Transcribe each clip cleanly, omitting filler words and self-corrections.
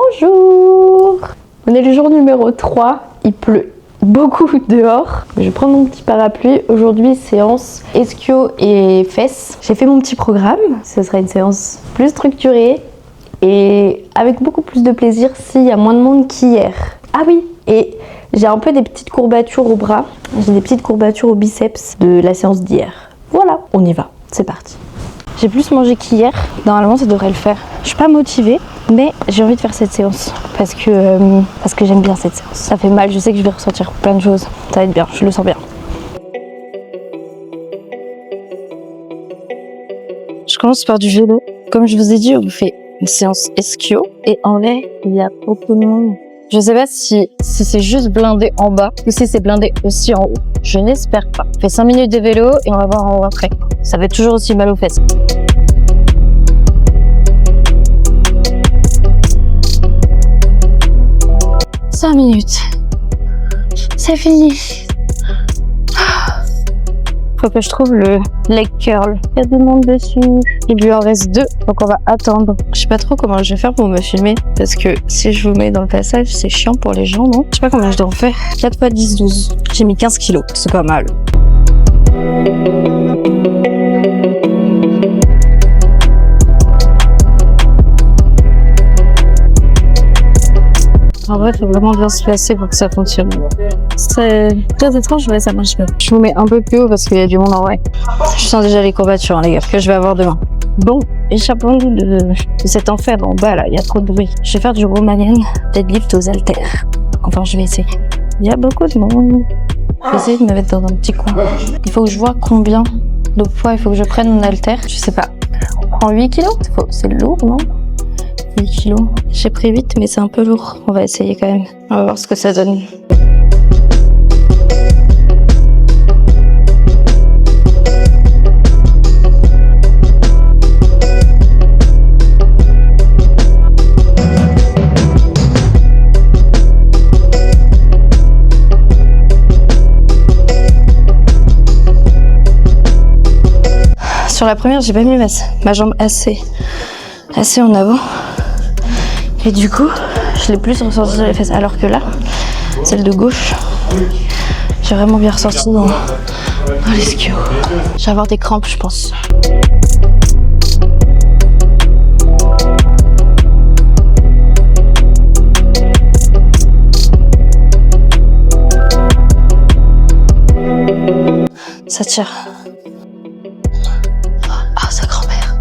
Bonjour! On est le jour numéro 3, il pleut beaucoup dehors. Je prends mon petit parapluie. Aujourd'hui, séance ischio et fesses. J'ai fait mon petit programme. Ce sera une séance plus structurée et avec beaucoup plus de plaisir s'il y a moins de monde qu'hier. Ah oui, et j'ai un peu des petites courbatures au bras. J'ai des petites courbatures au biceps de la séance d'hier. Voilà, on y va. C'est parti. J'ai plus mangé qu'hier. Normalement, ça devrait le faire. Je suis pas motivée, mais j'ai envie de faire cette séance parce que j'aime bien cette séance. Ça fait mal, je sais que je vais ressentir plein de choses. Ça va être bien, je le sens bien. Je commence par du vélo. Comme je vous ai dit, on fait une séance ischio et en vrai, il y a beaucoup de monde. Je sais pas si c'est juste blindé en bas ou si c'est blindé aussi en haut. Je n'espère pas. On fait 5 minutes de vélo et on va voir en haut après. Ça fait toujours aussi mal aux fesses. « 5 minutes. C'est fini. » Faut que je trouve le leg curl. Il y a du monde dessus. Il lui en reste 2, donc on va attendre. Je sais pas trop comment je vais faire pour me filmer, parce que si je vous mets dans le passage, c'est chiant pour les gens, non? Je sais pas combien je dois en faire. 4 x 10, 12. J'ai mis 15 kilos, c'est pas mal. En vrai, il faut vraiment bien se placer pour que ça fonctionne. C'est très étrange, mais ça marche pas. Je vous mets un peu plus haut parce qu'il y a du monde en vrai. Je sens déjà les courbatures, hein, les gars, que je vais avoir demain. Bon, échappons-nous de cet enfer en bas là, il y a trop de bruit. Je vais faire du Romanian deadlift aux haltères. Enfin, je vais essayer. Il y a beaucoup de monde. Je vais essayer de me mettre dans un petit coin. Il faut que je vois combien de poids il faut que je prenne mon haltère. Je sais pas. On prend 8 kilos? C'est lourd, non? 8 kilos. J'ai pris 8, mais c'est un peu lourd. On va essayer quand même. On va voir ce que ça donne. Sur la première, j'ai pas mis ma jambe assez en avant. Et du coup, je l'ai plus ressenti sur les fesses. Alors que là, celle de gauche, j'ai vraiment bien ressenti dans l'ischio. Je vais avoir des crampes, je pense. Ça tire. Ah, sa grand-mère.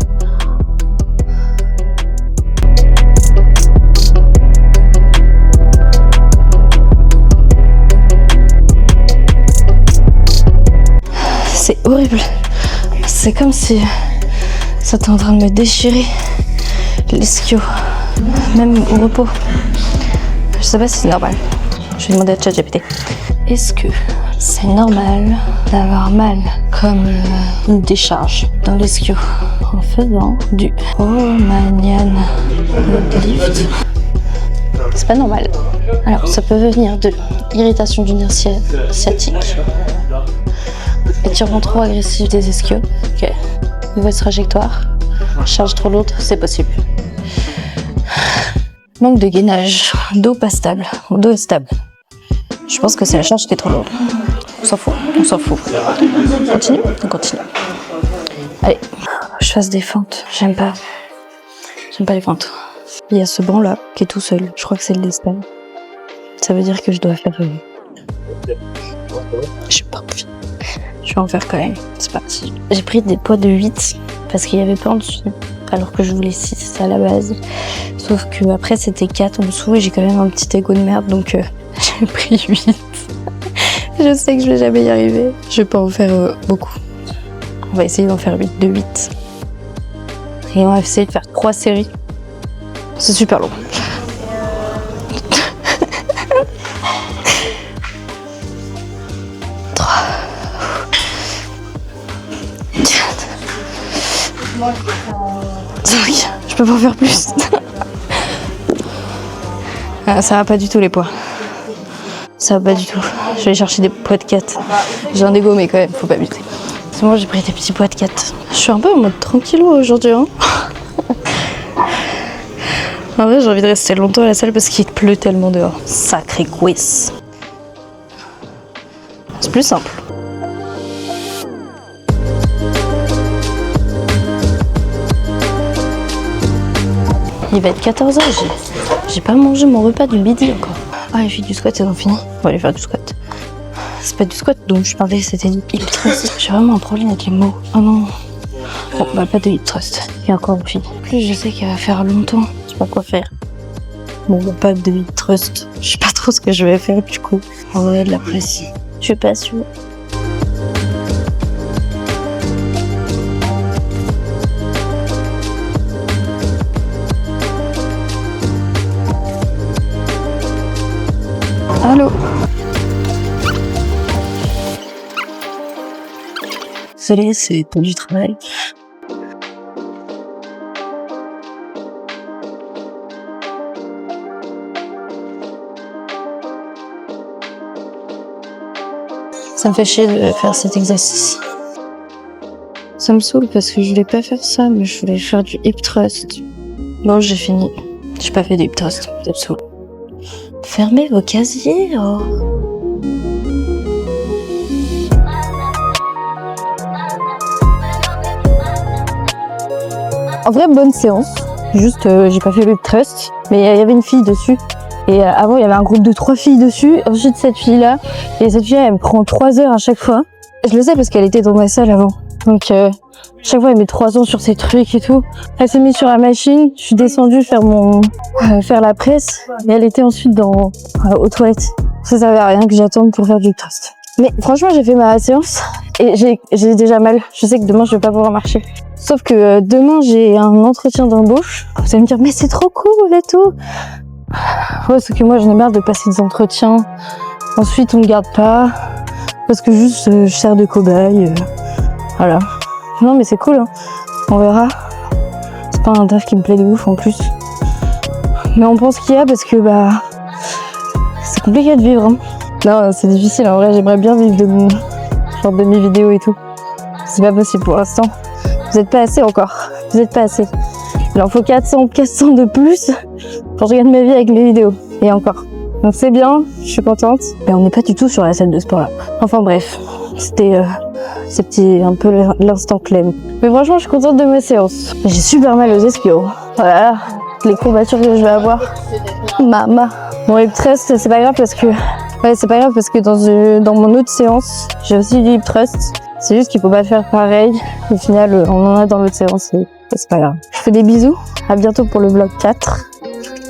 C'est horrible. C'est comme si ça était en train de me déchirer l'ischio, même au repos. Je sais pas si c'est normal. Je vais demander à ChatGPT. Est-ce que c'est normal d'avoir mal comme une décharge dans l'ischio en faisant du Romanian deadlift? C'est pas normal. Alors, ça peut venir de l'irritation du nerf sciatique, étirement trop agressif des ischios, ok. Mauvaise trajectoire, charge trop lourde, c'est possible. Manque de gainage, dos pas stable, dos est stable. Je pense que c'est la charge qui est trop lourde. On s'en fout. On continue. Allez, je fasse des fentes. J'aime pas les fentes. Il y a ce banc là qui est tout seul. Je crois que c'est le d'Espagne. Ça veut dire que je dois faire. Je sais pas. Je vais en faire quand même. C'est parti. J'ai pris des poids de 8 parce qu'il y avait pas en dessous. Alors que je voulais 6 à la base. Sauf que après c'était 4 en dessous et j'ai quand même un petit égo de merde donc j'ai pris 8. Je sais que je vais jamais y arriver. Je vais pas en faire beaucoup. On va essayer d'en faire 8 de 8. Et on va essayer de faire 3 séries. C'est super long. Je peux pas en faire plus. Ah, ça va pas du tout les poids. Ça va pas du tout. Je vais chercher des poids de 4. J'ai un égo mais quand même, faut pas abuser. C'est moi j'ai pris des petits poids de 4. Je suis un peu en mode tranquillou aujourd'hui. Hein. En vrai, j'ai envie de rester longtemps à la salle parce qu'il pleut tellement dehors. Sacré quiz. C'est plus simple. Il va être 14h, j'ai pas mangé mon repas du midi encore. Ah, les filles du squat, elles ont fini. On va aller faire du squat. C'est pas du squat dont je parlais, c'était du hip thrust. J'ai vraiment un problème avec les mots. Oh non. Bon, bah pas de hip thrust. Il y a encore une fille. En plus, je sais qu'elle va faire longtemps. Je sais pas quoi faire. Bon, bah pas de hip thrust. Je sais pas trop ce que je vais faire du coup. En vrai, de la pression. Je suis pas sûre. Allô? Désolée, c'est pour du travail. Ça me fait chier de faire cet exercice. Ça me saoule parce que je voulais pas faire ça, mais je voulais faire du hip thrust. Bon, j'ai fini. J'ai pas fait de hip thrust, ça me saoule. Fermez vos casiers, oh. En vrai, bonne séance. Juste, j'ai pas fait le hip thrust, mais il y avait une fille dessus. Et avant, il y avait un groupe de 3 filles dessus. Ensuite, cette fille-là. Et cette fille-là, elle me prend 3 heures à chaque fois. Je le sais parce qu'elle était dans ma salle avant. Donc, chaque fois, elle met 3 ans sur ses trucs et tout. Elle s'est mise sur la machine. Je suis descendue faire la presse. Et elle était ensuite aux toilettes. Ça servait à rien que j'attende pour faire du thrust. Mais franchement, j'ai fait ma séance. Et j'ai déjà mal. Je sais que demain, je vais pas pouvoir marcher. Sauf que demain, j'ai un entretien d'embauche. Vous allez me dire, mais c'est trop cool et tout. Ouais, sauf que moi, j'en ai marre de passer des entretiens. Ensuite, on me garde pas. Parce que juste, je sers de cobaye. Voilà. Non, mais c'est cool, hein. On verra. C'est pas un taf qui me plaît de ouf, en plus. Mais on pense qu'il y a parce que, c'est compliqué de vivre, hein. Non, c'est difficile, en vrai. J'aimerais bien vivre de mes vidéos et tout. C'est pas possible pour l'instant. Vous êtes pas assez encore. Vous êtes pas assez. Il en faut 400 de plus pour que je gagne ma vie avec mes vidéos. Et encore. Donc c'est bien, je suis contente. Mais on n'est pas du tout sur la salle de sport là. Enfin bref, c'était un peu l'instant clem. Mais franchement, je suis contente de mes séances. J'ai super mal aux ischios. Voilà, les courbatures que je vais avoir. Mama. Bon, hip thrust, c'est pas grave parce que... Ouais, c'est pas grave parce que dans mon autre séance, j'ai aussi du hip thrust. C'est juste qu'il faut pas faire pareil. Au final, on en a dans l'autre séance et c'est pas grave. Je fais des bisous. À bientôt pour le vlog 4.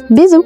Bisous!